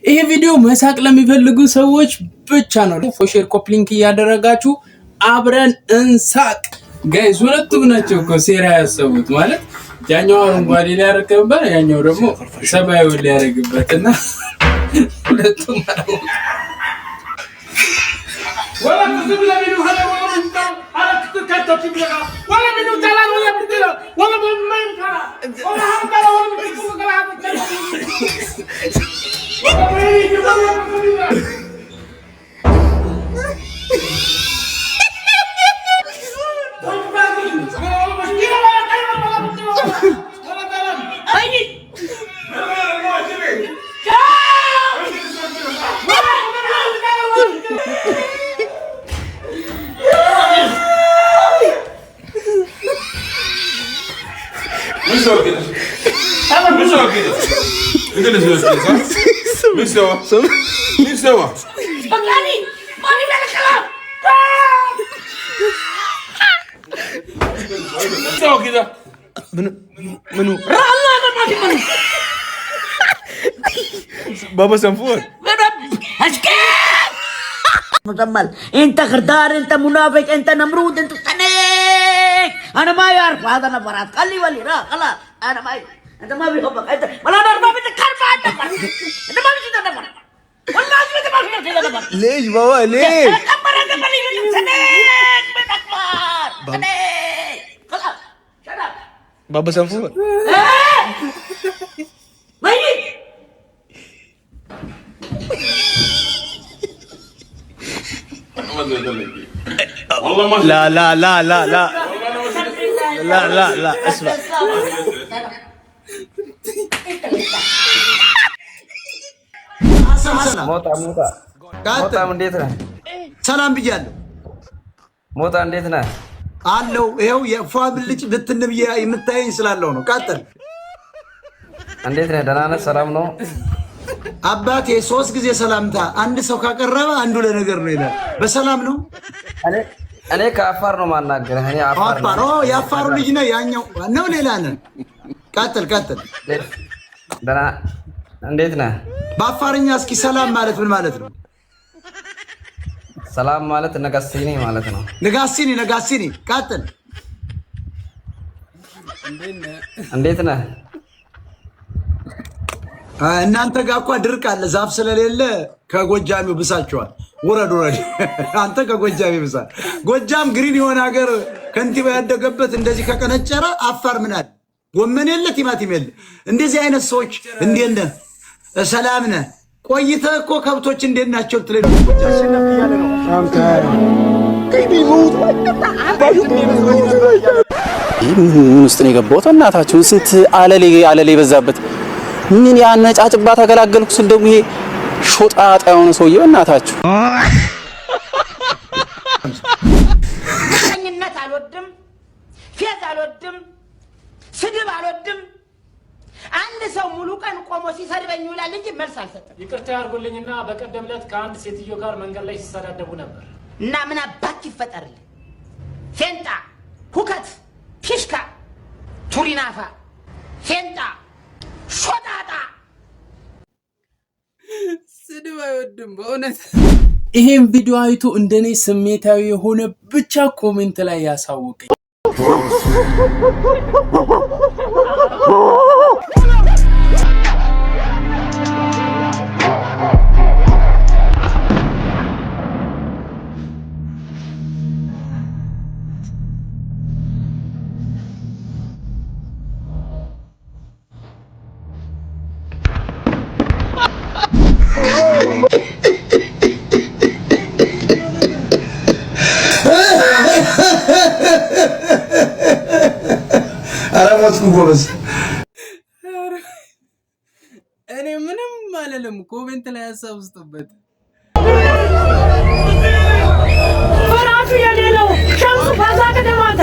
ይሄ ቪዲዮ መሳቅ ለሚፈልጉ ሰዎች ብቻ ነው። ሼር ኮፒ ሊንክ ያደረጋችሁ አብረን እንሳቅ ጋይስ። ሁለቱም ናቸው እኮ ሴራ ያሰቡት ማለት ያኛው አረንጓዴ ላይ ያረከበበት ያኛው ደግሞ ሰማያዊ ላይ ያረግበትና ሁለቱም ولا تسيب لي منو هذا ولا انت على كتكاتك تبلغ ولا منو جلال ولا بدله ولا ما ينفع ولا هذا ولا بتشوف كلام مستوى بقاني ما في ذلك الكلام مستوى كده منو الله ما في منو بابا سنفور مجمل انت غدار انت منافق انت نمرود انت صنيك انا ما يعرف هذا نفرات خلي ولي خلاص انا ما انت ما بيحبك انت ولا انا ما بتكلم عنك انت ما بتجي تدبر والله ما بتجي تدبر ليش بابا ليش كبر انت مالي صنيك بتكبر صنيك خلاص شباب بابا سنفور ميت والله ما لا لا لا لا لا لا لا لا اسمع ሞጣ እንዴት ነህ? ሰላም ብያለሁ። ሞጣ እንዴት ነህ? አለው ይሄው የፏ ብልጭ ብትንብ የምታየኝ ስላለው ነው። ቀጥል። እንዴት ነህ? ደህና ነህ? ሰላም ነው? አባቴ 3 ጊዜ ሰላምታ አንድ ሰው ካቀረበ አንዱ ለነገር ነው ይላል። በሰላም ነው? እኔ ከአፋር ነው ማናገርህ። እኔ አፋር ነው። የአፋሩ ልጅ ነው ያኛው ነው ሌላ ነህ። ቀጥል። ደህና እንዴት ነህ? በአፋርኛ እስኪ ሰላም ማለት ምን ማለት ነው? ሰላም ማለት ነጋሲኒ ማለት ነው። ነጋሲኒ። ቀጥል። እንዴት ነህ? እናንተ ጋር እኮ ድርቅ አለ፣ ዛፍ ስለሌለ ከጎጃሚው ብሳቸዋል። ውረድ። አንተ ከጎጃሚ ብሳል። ጎጃም ግሪን የሆነ ሀገር ከንቲባ ያደገበት እንደዚህ ከቀነጨረ አፋር ምን አለ? ጎመን የለ ቲማቲም የለ። እንደዚህ አይነት ሰዎች እንዴት ነህ? ሰላም ነህ? ቆይተህ እኮ ከብቶች እንዴት ናቸው ትለኝ ነው። ውስጥ ነው የገባሁት። እናታችሁን ስንት አለሌ በዛበት ምን ያነጫጭባ ተገላገልኩ ስል ደግሞ ይሄ ሾጣጣ የሆነ ሰውዬው እናታችሁ ኝነት አልወድም፣ ፌዝ አልወድም፣ ስድብ አልወድም። አንድ ሰው ሙሉ ቀን ቆሞ ሲሰድበኝ ይውላል እንጂ መልስ አልሰጠም። ይቅርታ ያርጉልኝና በቀደም ዕለት ከአንድ ሴትዮ ጋር መንገድ ላይ ሲሰዳደቡ ነበር እና ምን አባክ ይፈጠርልኝ? ፌንጣ፣ ሁከት፣ ፊሽካ፣ ቱሪናፋ፣ ፌንጣ፣ ሾጣጣ ስድብ አይወድም በእውነት። ይሄን ቪዲዮ አይቶ እንደኔ ስሜታዊ የሆነ ብቻ ኮሜንት ላይ ያሳውቀኝ። ጎበዝ እኔ ምንም አልልም። ኮሜንት ላይ ሀሳብ ውስጥበት ፈራሹ የሌለው ሸምሱ ባዛ ከተማተ